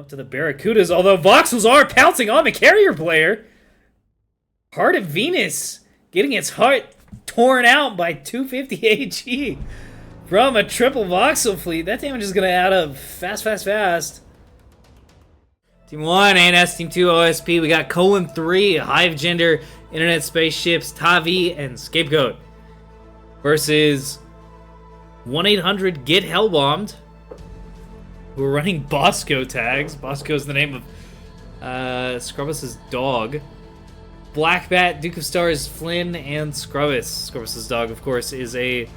Up to the Barracudas, although Voxels are pouncing on the carrier player. Heart of Venus getting its heart torn out by 250 AG from a triple Voxel fleet. That damage is going to add up fast, fast, fast. Team 1, ANS. Team 2, OSP. We got Colon 3, Hive Gender, Internet Spaceships, Tavi, and Scapegoat. Versus 1-800 Get Hellbombed. We're running Bosco tags. Bosco is the name of Scrubbus' dog. Black Bat, Duke of Stars, Flynn, and Scrubbus. Scrubbus' dog, of course, is a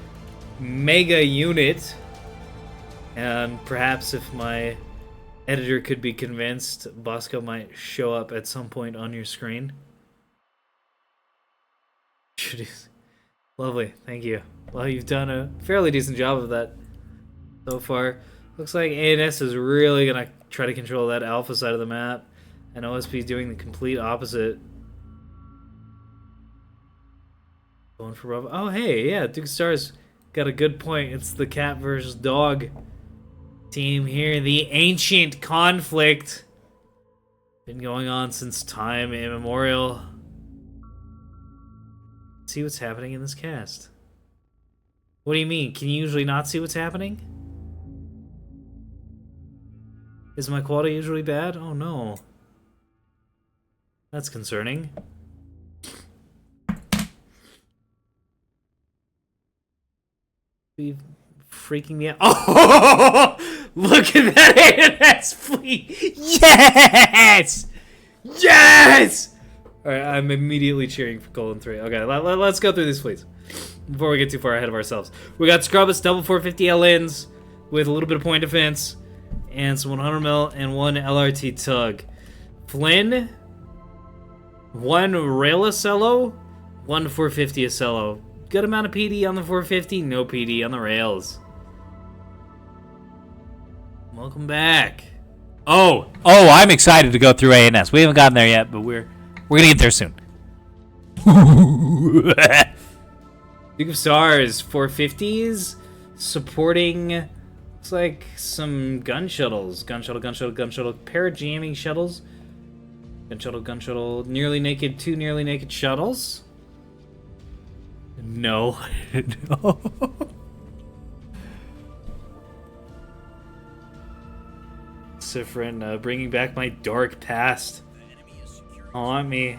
mega unit. And perhaps if my editor could be convinced, Bosco might show up at some point on your screen. Lovely, thank you. Well, you've done a fairly decent job of that so far. Looks like ANS is really going to try to control that alpha side of the map, and OSP is doing the complete opposite. Going for Bravo. Oh, hey, yeah, Duke Stars got a good point. It's the cat versus dog team here. The ancient conflict. Been going on since time immemorial. Let's see what's happening in this cast. What do you mean? Can you usually not see what's happening? Is my quality usually bad? Oh no. That's concerning. Be freaking me out. Oh! Look at that ANS fleet! Yes! Yes! Alright, I'm immediately cheering for Colon 3. Okay, let's go through these fleets before we get too far ahead of ourselves. We got Scrubbus, double 450 LNs with a little bit of point defense. And some 100 mil and one LRT tug. Flynn, one Railacello, one 450 Acello. Good amount of PD on the 450, no PD on the rails. Welcome back. Oh, I'm excited to go through ANS. We haven't gotten there yet, but we're gonna get there soon. Duke of Stars, 450s, supporting. Looks like some gun shuttles. Gun shuttle. Pair of jamming shuttles. Gun shuttle. Nearly naked, two nearly naked shuttles. No. No. Sifrin, bringing back my dark past. On me.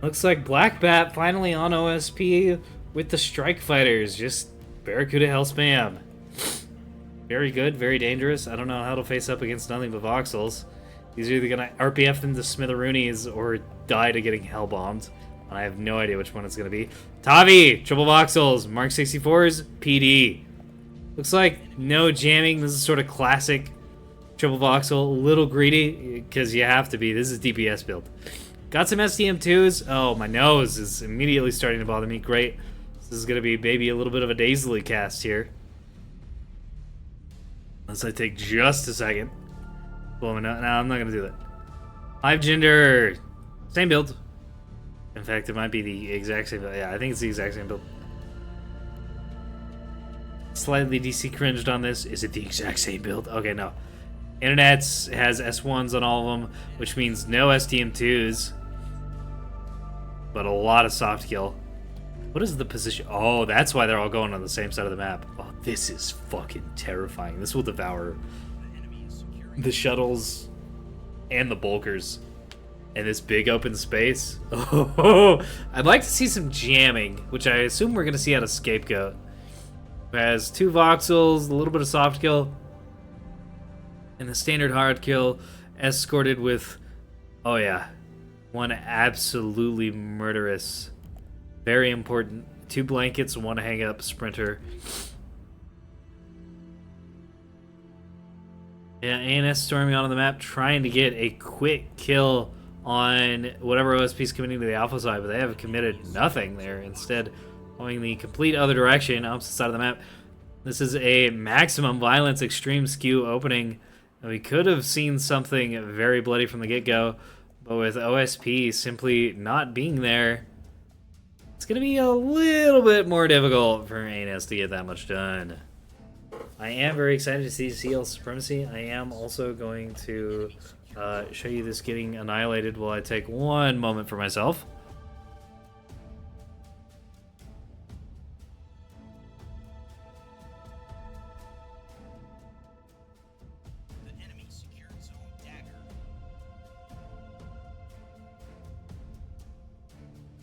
Looks like Black Bat finally on OSP with the Strike Fighters. Just Barracuda Hell Spam. Very good, very dangerous. I don't know how to face up against nothing but Voxels. He's either gonna RPF them to smitheroonies or die to getting Hellbombed. And I have no idea which one it's gonna be. Tavi! Triple Voxels. Mark 64s. PD. Looks like no jamming. This is sort of classic Triple Voxel. A little greedy, because you have to be. This is DPS build. Got some STM2s. Oh, my nose is immediately starting to bother me. Great. This is gonna be maybe a little bit of a Dazily cast here. Unless I take just a second. Well, no, I'm not gonna do that. Hive Gender, same build. In fact, it might be the exact same build. Yeah, I think it's the exact same build. Slightly DC cringed on this. Is it the exact same build? Okay, no. Internet's has S1s on all of them, which means no STM2s. But a lot of soft kill. What is the position? Oh, that's why they're all going on the same side of the map. Oh, this is fucking terrifying. This will devour the shuttles and the bulkers in this big open space. Oh, I'd like to see some jamming, which I assume we're going to see out of Scapegoat. Who has two Voxels, a little bit of soft kill, and the standard hard kill, escorted with, oh yeah, one absolutely murderous, very important, 2 blankets, 1 hang up sprinter. Yeah, ANS storming onto the map, trying to get a quick kill on whatever OSP is committing to the alpha side, but they have committed nothing there. Instead, going the complete other direction, opposite side of the map. This is a maximum violence extreme skew opening. We could have seen something very bloody from the get-go, but with OSP simply not being there, it's going to be a little bit more difficult for ANS to get that much done. I am very excited to see CL Supremacy. I am also going to show you this getting annihilated while I take one moment for myself.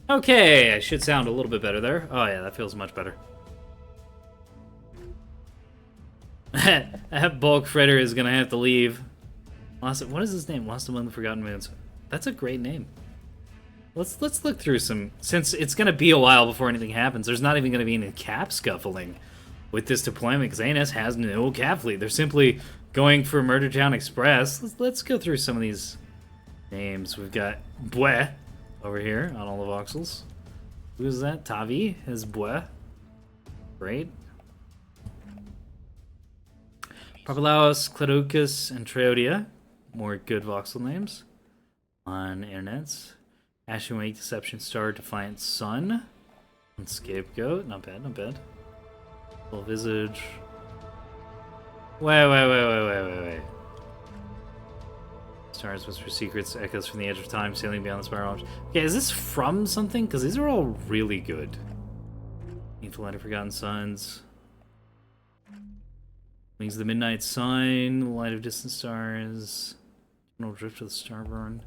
Okay, I should sound a little bit better there. Oh yeah, that feels much better. That bulk fritter is gonna have to leave. What is his name? Lost Among the Forgotten Moons. That's a great name. Let's look through some. Since it's gonna be a while before anything happens, there's not even gonna be any cap scuffling with this deployment because ANS has no cap fleet. They're simply going for Murder Town Express. Let's go through some of these names. We've got Bue over here on all the voxels. Who is that? Tavi is Bue. Great. Papalaos, Cladocus, and Treodia. More good voxel names on internets. Ashen Wake, Deception Star, Defiant Sun. And Scapegoat. Not bad, not bad. Full Visage. Wait. Stars, Whisper Secrets, Echoes from the Edge of Time, Sailing Beyond the Spiral. Okay, is this from something? Because these are all really good. Needful Light of Forgotten Suns. Wings of the Midnight Sun, Light of Distant Stars, General Drift of the Starborn.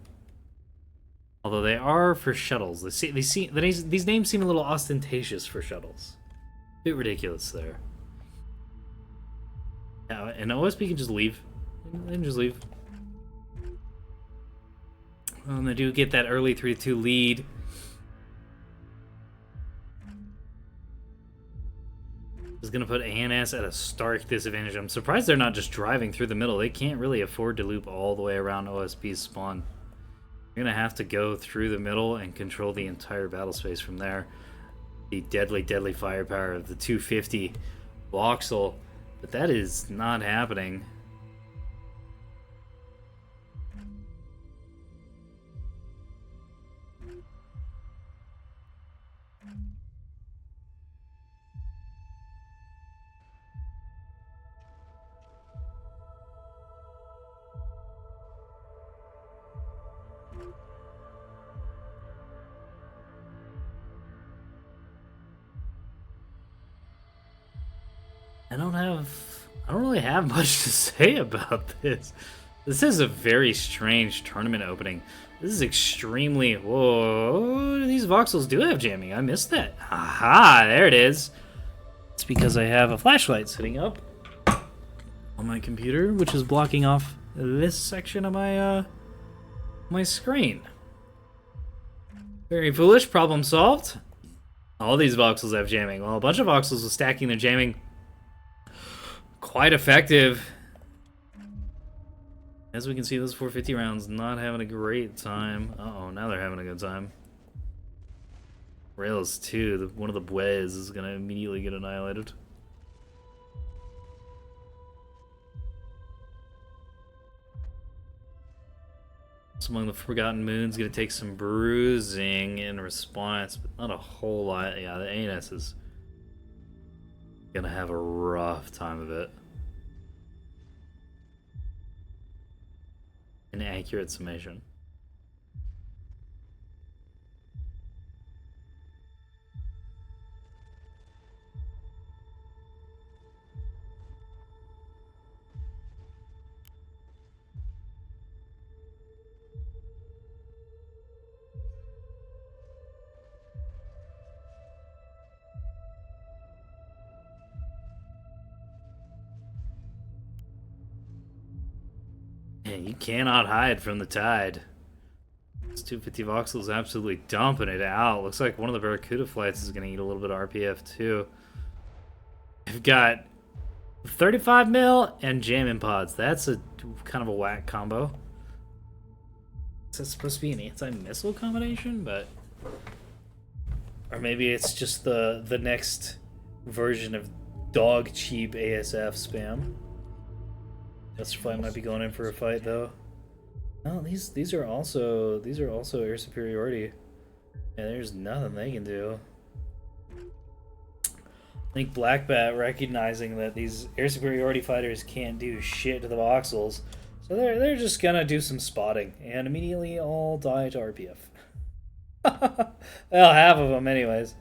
Although they are for shuttles. These names seem a little ostentatious for shuttles. A bit ridiculous there. Yeah, and OSP can just leave. They can just leave. They do get that early 3-2 lead. Is going to put ANS at a stark disadvantage. I'm surprised they're not just driving through the middle. They can't really afford to loop all the way around OSP's spawn. You're going to have to go through the middle and control the entire battle space from there. The deadly, deadly firepower of the 250 voxel. But that is not happening. I don't really have much to say about this. This is a very strange tournament opening. This is extremely... Whoa, these voxels do have jamming. I missed that. Aha, there it is. It's because I have a flashlight sitting up on my computer, which is blocking off this section of my my screen. Very foolish. Problem solved. All these voxels have jamming. Well, a bunch of voxels with stacking their jamming. Quite effective. As we can see, those 450 rounds not having a great time. Uh-oh, now they're having a good time. Rails 2, one of the Bues is going to immediately get annihilated. Among the Forgotten Moon's going to take some bruising in response, but not a whole lot. Yeah, the ANS is going to have a rough time of it. An accurate summation. Yeah, you cannot hide from the tide. This 250 voxel is absolutely dumping it out. Looks like one of the Barracuda flights is going to eat a little bit of RPF too. They've got 35 mil and jamming pods. That's a kind of a whack combo. Is that supposed to be an anti-missile combination? But, or maybe it's just the next version of dog cheap ASF spam. Justified might be going in for a fight though. No, these are also air superiority. Yeah, there's nothing they can do. I think Black Bat recognizing that these air superiority fighters can't do shit to the voxels, so they're just gonna do some spotting and immediately all die to RPF. Well, half of them anyways.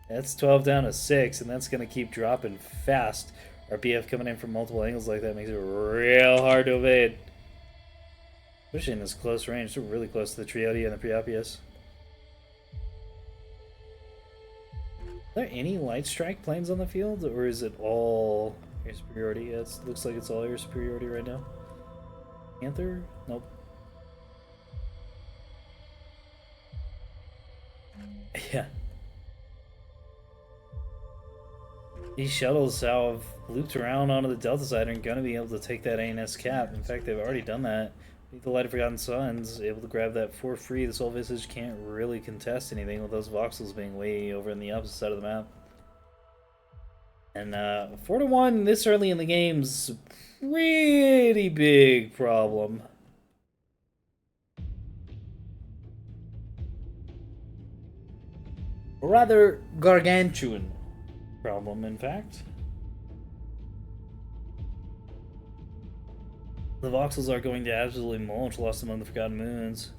That's 12 down to 6, and that's gonna keep dropping fast. RPF coming in from multiple angles like that makes it real hard to evade. Especially in this close range, they're really close to the Trioti and the Priapius. Are there any light strike planes on the field, or is it all air superiority? Yeah, it looks like it's all air superiority right now. Panther? Nope. Yeah. These shuttles have looped around onto the Delta side and are going to be able to take that ANS cap. In fact, they've already done that. The Light of Forgotten Suns able to grab that for free. The Soul Visage can't really contest anything with those voxels being way over in the opposite side of the map. And 4-1 this early in the game's a pretty big problem. A rather gargantuan problem, in fact. The voxels are going to absolutely mulch Lost Among the Forgotten Moons.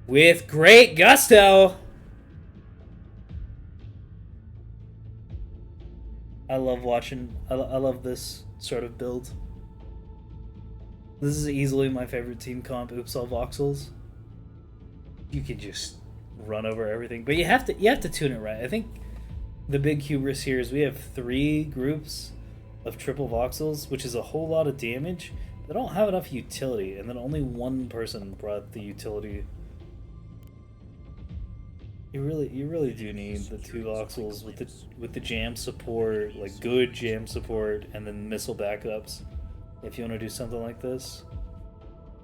With great gusto! I love watching, I love this sort of build. This is easily my favorite team comp, Oops All Voxels. You can just run over everything, but you have to tune it right. I think the big hubris here is we have 3 groups of triple voxels, which is a whole lot of damage. They don't have enough utility, and then only one person brought the utility. You really do need the 2 voxels with the jam support, like good jam support, and then missile backups. If you want to do something like this,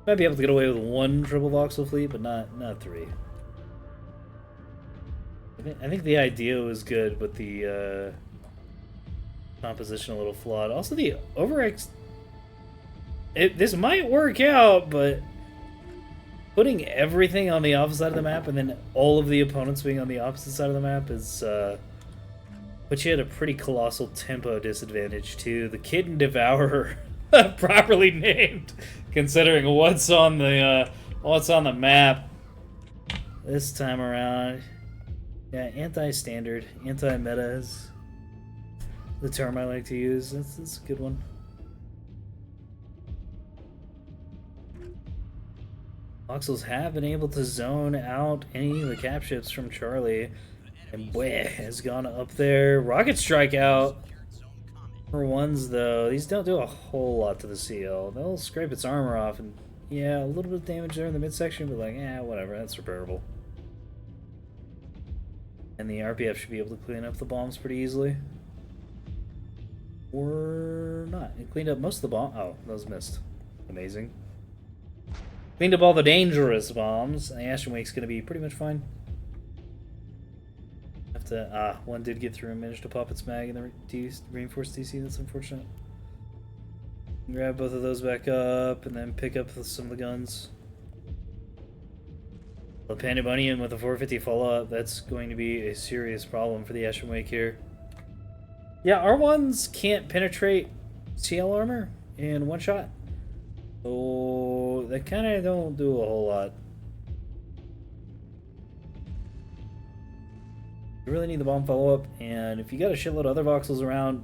might be able to get away with 1 triple voxel fleet, but not 3. I think the idea was good, but the composition a little flawed. Also, the overX. This might work out, but putting everything on the opposite side of the map and then all of the opponents being on the opposite side of the map is puts you at a pretty colossal tempo disadvantage too. The Kitten Devourer, properly named, considering what's on the map this time around. Yeah, anti-standard, anti-meta is the term I like to use. That's a good one. Voxels have been able to zone out any of the cap ships from Charlie, and Bleh has gone up there. Rocket strike out. For ones though, these don't do a whole lot to the CL. They'll scrape its armor off, and yeah, a little bit of damage there in the midsection, but like, whatever, that's repairable. And the RPF should be able to clean up the bombs pretty easily. Or not. It cleaned up most of the bomb. Oh, those missed. Amazing. Cleaned up all the dangerous bombs. And the Ashen Wake's going to be pretty much fine. Have to. One did get through and managed to pop its mag in the reinforced DC. That's unfortunate. Grab both of those back up and then pick up some of the guns. The Pandemonium with a 450 fallout, that's going to be a serious problem for the Ashen Wake here. Yeah, R1s can't penetrate CL armor in one shot. So they kind of don't do a whole lot. You really need the bomb follow-up, and if you got a shitload of other voxels around,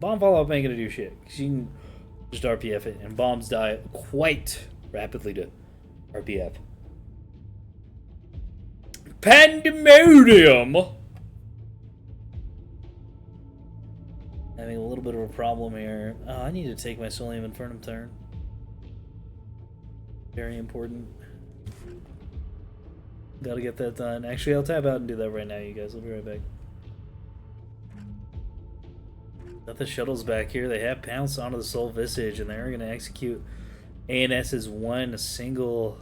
bomb follow-up ain't gonna do shit. Because you can just RPF it, and bombs die quite rapidly to RPF. Pandemonium! Having a little bit of a problem here. Oh, I need to take my Solium Infernum turn. Very important. Gotta get that done. Actually, I'll tab out and do that right now, you guys. I'll be right back. Got the shuttles back here. They have pounced onto the Soul Visage, and they're gonna execute ANS's one single...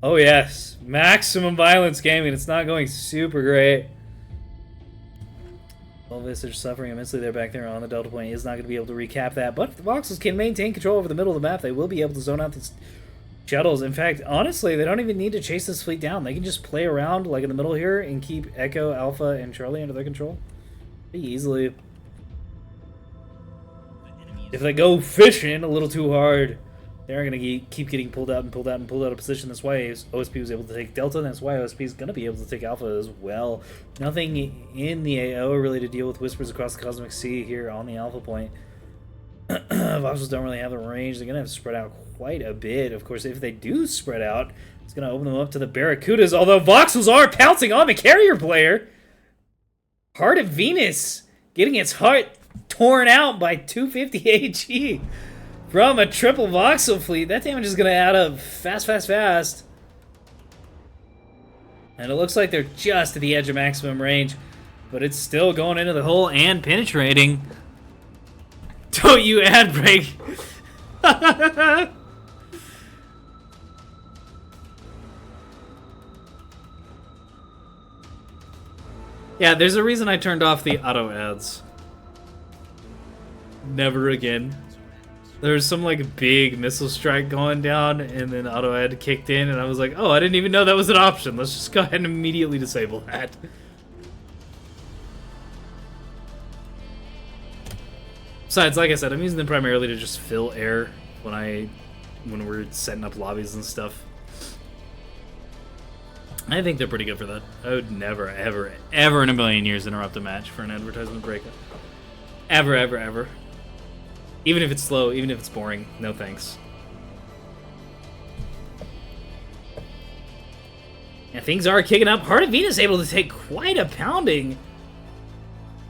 Oh yes, maximum violence gaming. It's not going super great. Soul Visage suffering immensely there back there on the Delta Point. He is not going to be able to recap that, but if the Voxels can maintain control over the middle of the map, they will be able to zone out this shuttles. In fact, honestly, they don't even need to chase this fleet down. They can just play around like in the middle here and keep Echo, Alpha, and Charlie under their control pretty easily. If they go fishing a little too hard, they're going to keep getting pulled out and pulled out and pulled out of position. That's why OSP was able to take Delta, and that's why OSP is going to be able to take Alpha as well. Nothing in the AO really to deal with Whispers across the Cosmic Sea here on the Alpha point. Voxels don't really have the range. They're going to have to spread out quite a bit. Of course, if they do spread out, it's going to open them up to the Barracudas, although Voxels are pouncing on the carrier player. Heart of Venus getting its heart torn out by 250 AG from a triple voxel fleet. That damage is going to add up fast, fast, fast. And it looks like they're just at the edge of maximum range, but it's still going into the hole and penetrating. Don't you ad break. Yeah, there's a reason I turned off the auto ads. Never again. There was some like big missile strike going down, and then auto ad kicked in, and I was like, oh, I didn't even know that was an option. Let's just go ahead and immediately disable that. Besides, like I said, I'm using them primarily to just fill air when we're setting up lobbies and stuff. I think they're pretty good for that. I would never, ever, ever in a million years interrupt a match for an advertisement breakup. Ever, ever, ever. Even if it's slow, even if it's boring, no thanks. And things are kicking up. Heart of Venus able to take quite a pounding.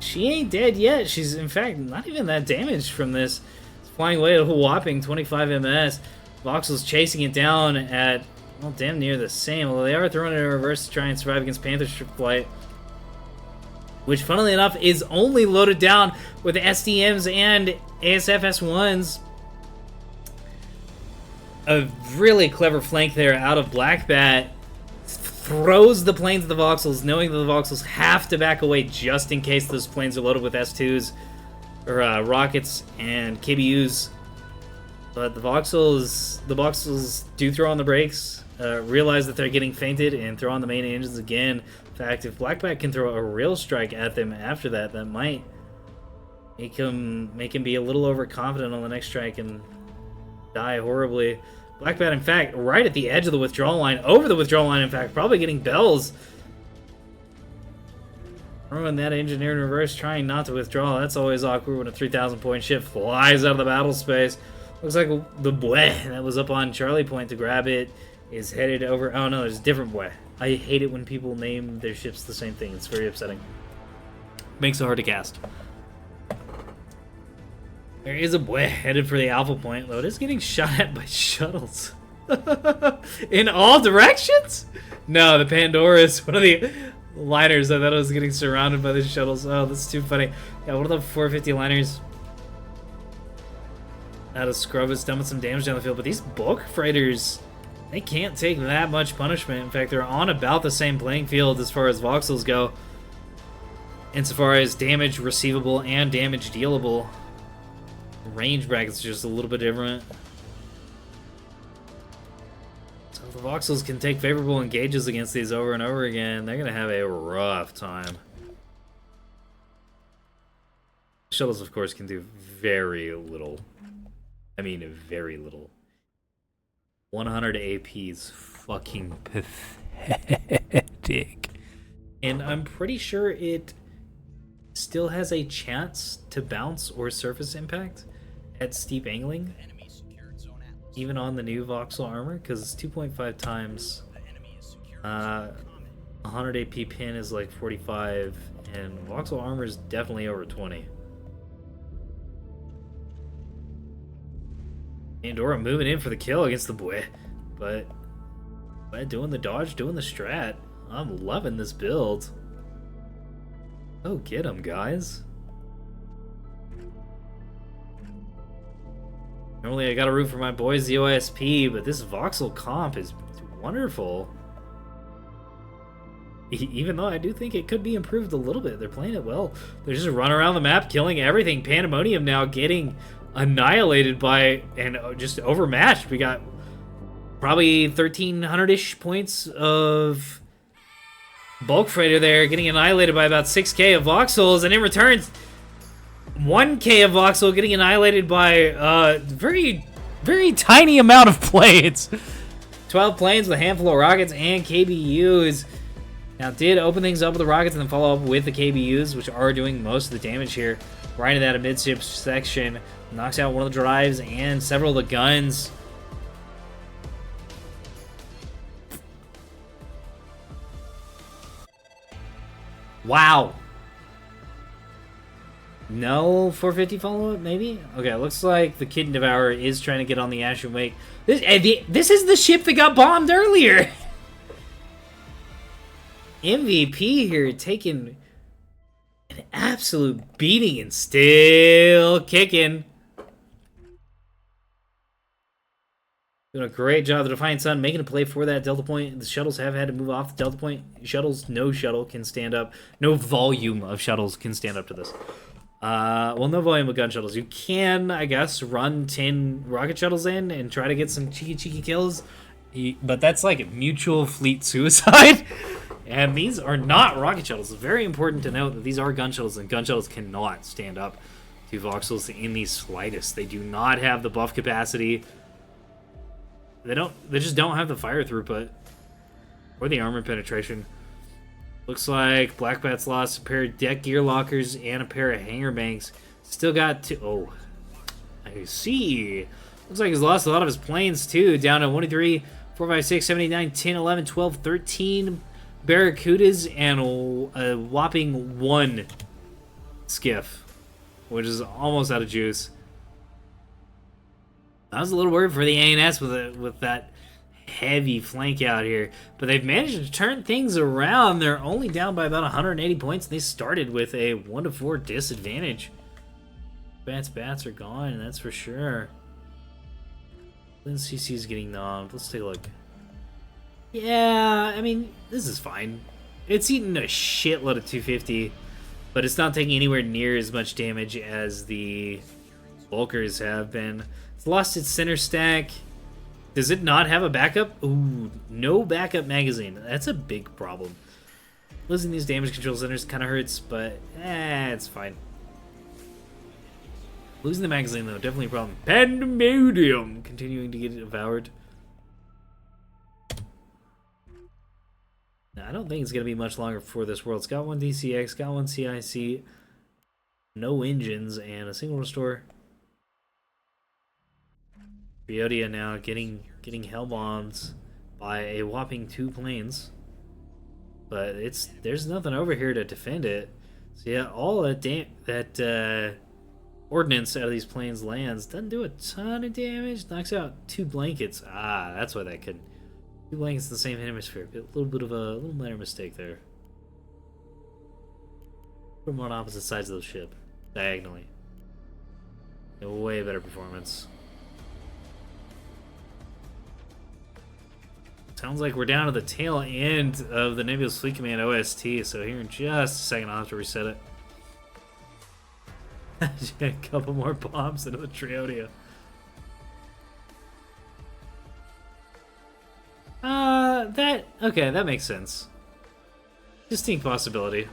She ain't dead yet. She's, in fact, not even that damaged from this. It's flying away at a whopping 25 MS. Voxel's chasing it down at, well, damn near the same. Although they are throwing it in reverse to try and survive against Panther Strip Flight, which, funnily enough, is only loaded down with SDMs and ASF S1s. A really clever flank there out of Black Bat. Throws the planes at the Voxels, knowing that the Voxels have to back away just in case those planes are loaded with S2s, or rockets and KBUs. But the Voxels do throw on the brakes, realize that they're getting feinted, and throw on the main engines again. In fact, if Black Bat can throw a real strike at them after that, that might make him be a little overconfident on the next strike and die horribly. Black Bat, in fact, right at the edge of the withdrawal line, over the withdrawal line, in fact, probably getting bells. Throwing that engineer in reverse, trying not to withdraw. That's always awkward when a 3,000 point ship flies out of the battle space. Looks like the Bue that was up on Charlie Point to grab it is headed over. Oh no, there's a different Bue. I hate it when people name their ships the same thing. It's very upsetting. Makes it hard to cast. There is a Bue headed for the Alpha Point, though it is getting shot at by shuttles. In all directions? No, the Pandora is one of the liners. I thought it was getting surrounded by the shuttles. Oh, that's too funny. Yeah, one of the 450 liners out of scrub is done with some damage down the field, but these bulk freighters, they can't take that much punishment. In fact, they're on about the same playing field as far as voxels go, insofar as damage receivable and damage dealable. Range brackets are just a little bit different. So if the voxels can take favorable engages against these over and over again, they're going to have a rough time. Shuttles, of course, can do very little. I mean, very little. 100 AP's fucking pathetic. And I'm pretty sure it still has a chance to bounce or surface impact at steep angling, even on the new voxel armor, because it's 2.5 times 100 AP pin is like 45, and voxel armor is definitely over 20. Pandora moving in for the kill against the Bue, but doing the dodge, doing the strat. I'm loving this build. Oh, get him, guys. Normally I gotta root for my boys, the OSP, but this voxel comp is wonderful. Even though I do think it could be improved a little bit. They're playing it well. They're just running around the map, killing everything. Pandemonium now getting annihilated by and just overmatched. We got Probably 1,300-ish points of bulk freighter there, getting annihilated by about 6k of voxels, and in return, 1k of voxel getting annihilated by very, very tiny amount of planes. 12 planes with a handful of rockets and KBUs. Now, did open things up with the rockets and then follow up with the KBUs, which are doing most of the damage here. Right into that midship section. Knocks out one of the drives and several of the guns. Wow. No 450 follow-up, maybe? Okay, looks like the Kid Devourer is trying to get on the Ashen Wake. This is the ship that got bombed earlier! MVP here taking an absolute beating and still kicking. Doing a great job. The Defiant Sun making a play for that Delta Point. The shuttles have had to move off the Delta Point. Shuttles, no shuttle can stand up. No volume of shuttles can stand up to this. Well, no volume of gun shuttles. You can, I guess, run 10 rocket shuttles in and try to get some cheeky kills. But that's like mutual fleet suicide. And these are not rocket shuttles. It's very important to note that these are gun shuttles, and gun shuttles cannot stand up to voxels in the slightest. They do not have the buff capacity. They just don't have the fire throughput or the armor penetration. Looks like Black Bat's lost a pair of deck gear lockers and a pair of hanger banks. Still got two. Oh, I see. Looks like he's lost a lot of his planes too. Down to 1, 2, 3, 4, 5, 6, 7, 8, 9, 10, 11, 12, 13 Barracudas and a whopping 1 skiff, which is almost out of juice. I was a little worried for the ANS with that heavy flank out here, but they've managed to turn things around. They're only down by about 180 points. They started with a 1-4 disadvantage. Bats are gone, that's for sure. Then CC's getting knocked. Let's take a look. Yeah, I mean, this is fine. It's eating a shitload of 250, but it's not taking anywhere near as much damage as the Bulkers have been. It's lost its center stack. Does it not have a backup? Ooh, no backup magazine. That's a big problem. Losing these damage control centers kind of hurts, but it's fine. Losing the magazine, though, definitely a problem. Pandemonium continuing to get devoured. Now, I don't think it's going to be much longer before this world. It's got 1 DCX, got 1 CIC, no engines, and a single restore. Riodia now getting Hellbombed by a whopping 2 planes. But there's nothing over here to defend it. So yeah, all that ordnance out of these planes lands. Doesn't do a ton of damage. Knocks out 2 blankets. Ah, that's why that could. 2 blankets in the same hemisphere. A little bit of a little minor mistake there. Put them on opposite sides of the ship. Diagonally. A way better performance. Sounds like we're down to the tail end of the Nebulous Fleet Command OST, so here in just a second I'll have to reset it. A couple more bombs into the Triodia. Okay, that makes sense. Distinct possibility.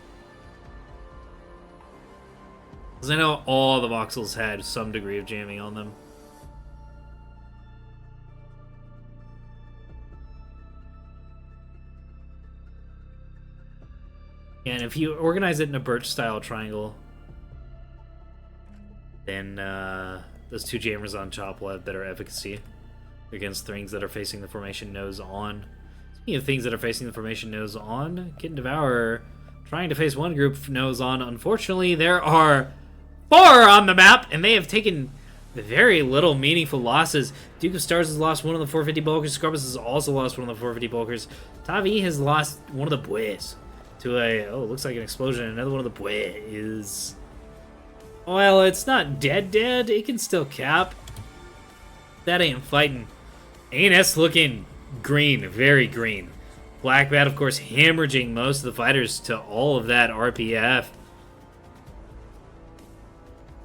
Because I know all the voxels had some degree of jamming on them. And if you organize it in a birch-style triangle, then those 2 jammers on top will have better efficacy against things that are facing the formation nose on. Speaking of things that are facing the formation nose on, Kid and Devourer trying to face one group nose on. Unfortunately, there are 4 on the map, and they have taken very little meaningful losses. Duke of Stars has lost one of the 450 bulkers. Scrubbus has also lost one of the 450 bulkers. Tavi has lost one of the buoys to a, oh, looks like an explosion. Another one of the buoy is, well, it's not dead. It can still cap. That ain't fighting. ANS looking green, very green. Black Bat, of course, hemorrhaging most of the fighters to all of that RPF.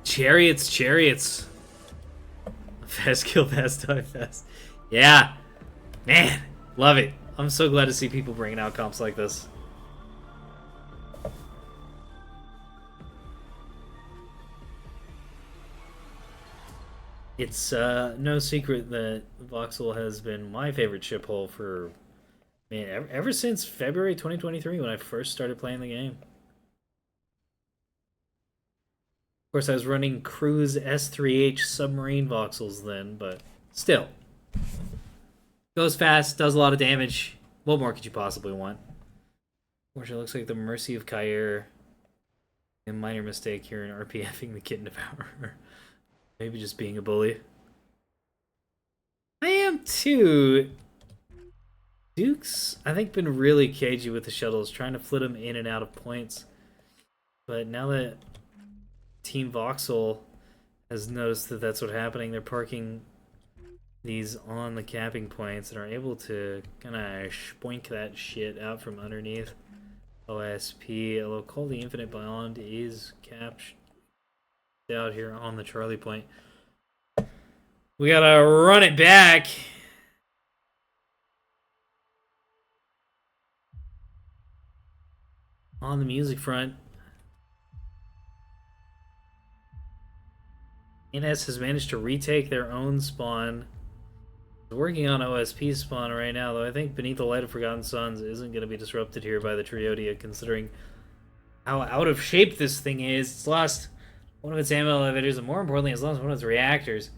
Chariots. Fast kill, fast die, fast. Yeah. Man, love it. I'm so glad to see people bringing out comps like this. It's no secret that Voxel has been my favorite ship hull for, man, ever since February 2023 when I first started playing the game. Of course, I was running Cruise S3H submarine Voxels then, but still. Goes fast, does a lot of damage. What more could you possibly want? Which it looks like the Mercy of Kair. A minor mistake here in RPFing the Kitten Devourer. Maybe just being a bully. I am too. Duke's, I think, been really cagey with the shuttles, trying to flit them in and out of points. But now that Team Voxel has noticed that that's what's happening, they're parking these on the capping points and are able to kind of spoink that shit out from underneath OSP. Although Call the Infinite Beyond is capped out here on the Charlie point. We gotta run it back. On the music front, NS has managed to retake their own spawn. They're working on OSP spawn right now, though I think Beneath the Light of Forgotten Suns isn't going to be disrupted here by the Triodia, considering how out of shape this thing is. It's lost one of its ammo elevators, and more importantly, it's lost one of its reactors.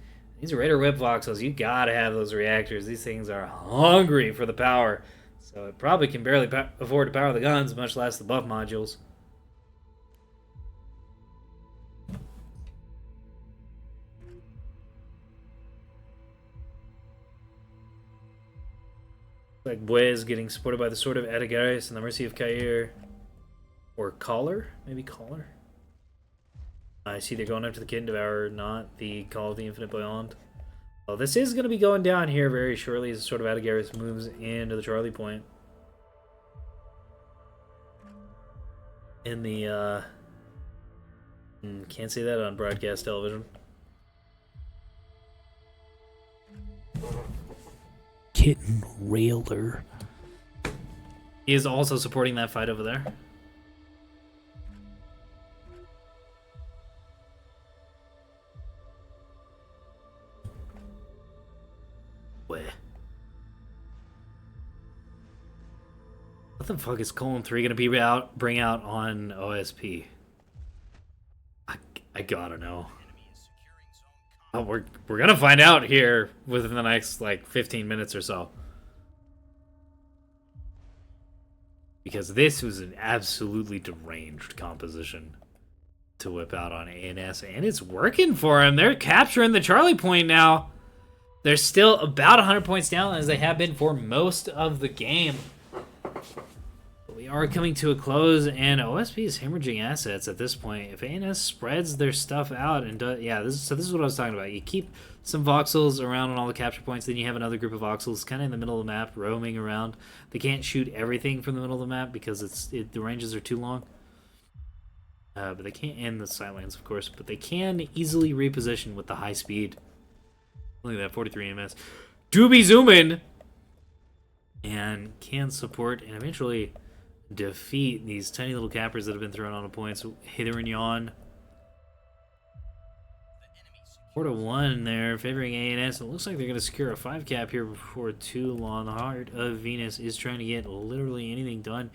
These are Raider Whip Voxels. You gotta have those reactors. These things are hungry for the power. So it probably can barely afford to power the guns, much less the buff modules. Like Buez getting supported by the Sword of Adagaris and the Mercy of Kair. Or Caller? Maybe Caller? I see they're going after the Kitten Devourer, not the Call of the Infinite Beyond. Well, this is going to be going down here very shortly as the Sword of Adagaris moves into the Charlie point. In the, can't say that on broadcast television. Kitten Railer. He is also supporting that fight over there. Where? What the fuck is Colon 3 gonna be bring out on OSP? I gotta know. Oh, we're gonna find out here within the next like 15 minutes or so. Because this was an absolutely deranged composition to whip out on ANS, and it's working for him. They're capturing the Charlie point now. They're still about 100 points down as they have been for most of the game. But we are coming to a close, and OSP is hemorrhaging assets at this point. If ANS spreads their stuff out and does, yeah, this is what I was talking about. You keep some voxels around on all the capture points, then you have another group of voxels kind of in the middle of the map, roaming around. They can't shoot everything from the middle of the map because the ranges are too long. But they can't end the sightlines, of course. But they can easily reposition with the high speed. Look at that, 43 ms. Do be zooming! And can support and eventually defeat these tiny little cappers that have been thrown on the points hither and yon. 4-1 there, favoring ANS. It looks like they're going to secure a 5 cap here before too long. The Heart of Venus is trying to get literally anything done.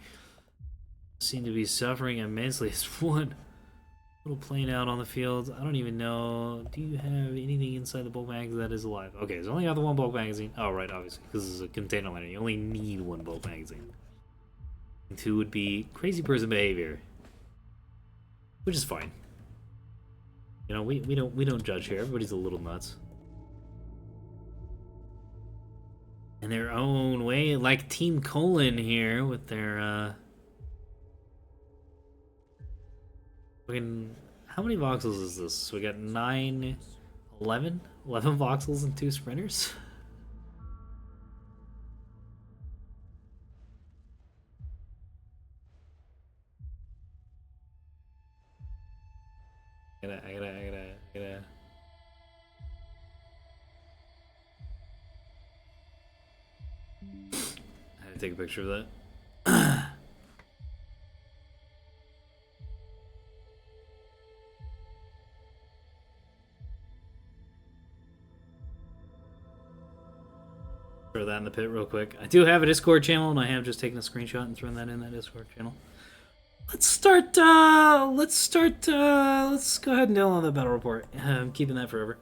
Seem to be suffering immensely. It's one little plane out on the field. I don't even know. Do you have anything inside the bulk mag that is alive? Okay, there's only got the one bulk magazine. Oh, right, obviously, because this is a container liner. You only need one bulk magazine. And 2 would be crazy person behavior, which is fine. You know, we don't judge here. Everybody's a little nuts. In their own way, like Team Colon here with their how many voxels is this? So we got 9, 11 voxels and 2 sprinters. I gotta. Take a picture of that. Throw that in the pit real quick. I do have a Discord channel, and I have just taken a screenshot and thrown that in that Discord channel. Let's go ahead and download the battle report. I'm keeping that forever.